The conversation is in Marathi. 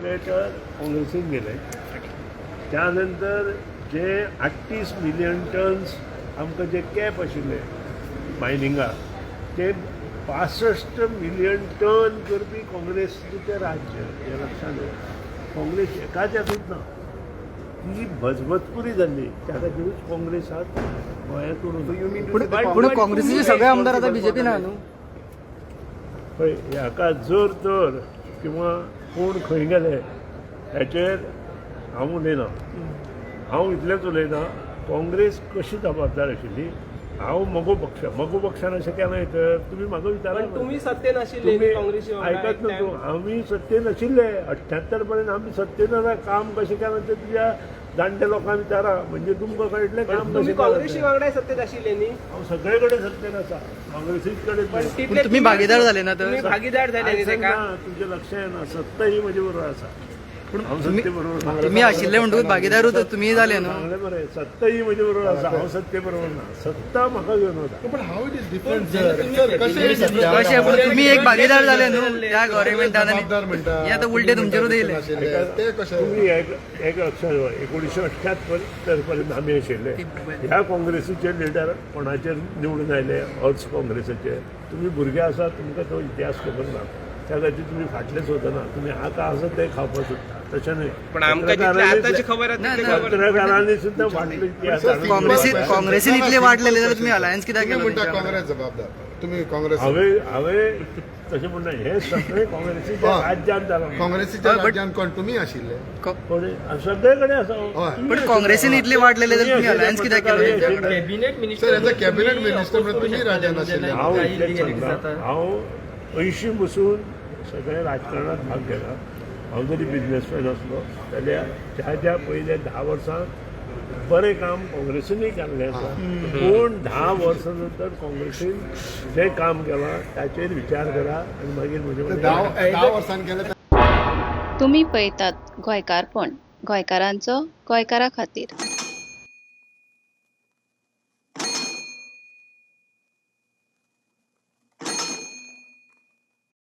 तर काँग्रेसीन गेले. त्यानंतर जे 38 मिलियन टन्स आमकां जे कॅप आशिल्ले मायनिंगा ते 65 मिलियन टन करपी काँग्रेसीचें राज्य हे लक्षात येता. काँग्रेस एकाच हातूंत ना, ती भजभजपुरी जाल्ली. त्या खातीरूच काँग्रेसाक गोंयांतून पुढे काँग्रेसीचे सगळे आमदार आता बीजेपी ना न्हू. पळय हाका जर तर किंवा कोण खंय गेले हेचेर हांव उलयना. हांव इतलेंच उलयना काँग्रेस कशी जबाबदार आशिल्ली. हांव मगो पक्षान अशें केलें तर तुमी म्हाका विचारा. तुम्ही सत्तेन आशिल्ले काँग्रेसी आयकत न्हू तूं. आमी सत्तेन आशिल्ले 78 पर्यंत आमी सत्तेन काम कशें केलें तें तुज्या जाणट्या लोकांक विचारा. म्हणजे तुमकां कळटलें काम कशें काँग्रेसी वांगडा सत्तेत आशिल्ले न्ही. हांव सगळे कडेन सत्तेन आसा, काँग्रेसीच कडेन पण तुम्ही भागीदार झाले ना तर. भागीदार झाले न्ही तेका. तुमचें लक्ष येना. सत्ता ही म्हजे बरोबर आसा. हांव सत्ते बरोबर तुम्ही आशिल्ले म्हणटकूच भागीदारूच तुम्ही झाले न्हू. सांगलें बरें. सत्ता ही म्हजे बरोबर आसा, हांव सत्ते बरोबर ना. सत्ता म्हाका घेवन वता. पण how it is different sir. कशें पण तुम्ही एक भागीदार झाले न्हू त्या गव्हर्नमेंटान. जबाबदार म्हणटा हे आता उलटे तुमचेरूच येयले. ते कशें तुम्ही एक लक्षात घेवा. 1978 पर्यंत आमी आशिल्ले. ह्या काँग्रेसीचे लिडर कोणाचेर निवडून आयले अर्ज काँग्रेसीचे. तुम्ही भुरगे आसा, तुमकां तो इतिहास खबर ना. त्या खातीर तुमी फाटलेच वतना. तुमी आतां आसा तें खावपाक सोदता. तशें न्हय. पण आमकां जितले आतांची खबर आसा तितली खबर पत्रकारांनी सुद्धा फाटले इतिहास काँग्रेसीन इतले वाट लागले जाल्यार तुम्ही अलायन्स कित्याक तुम्ही केलो. म्हणटा काँग्रेस जबाबदार. तुम्ही काँग्रेस हांवें तशें म्हणना. हे सगळे काँग्रेसीच्या राज्यांत जालां. काँग्रेसीच्या राज्यान कोण तुम्ही आशिल्ले. सगळे कडेन आसा. हय पण काँग्रेसीन इतले वाट लागले जाल्यार तुम्ही अलायन्स कित्याक केलो. Cabinet sir as a cabinet minister म्हणून तुम्ही राज्यान आशिल्ले. हांव इतलेंच सांगता. हांव 80 बसून सगळे राजकारणात भाग घेला. हांव जरी बिझनेसमॅन आसलो जाल्यार ज्या पयले 10 वर्सां बरें काम काँग्रेसीनय केल्लें आसा. पूण 10 वर्सां नंतर काँग्रेसीन जें काम केलां ताचेर विचार करा आनी मागीर म्हजे 10 वर्सांनी केले. तुम्ही पळयतात गोंयकारपण, गोंयकारांचो गोंयकारा खातीर.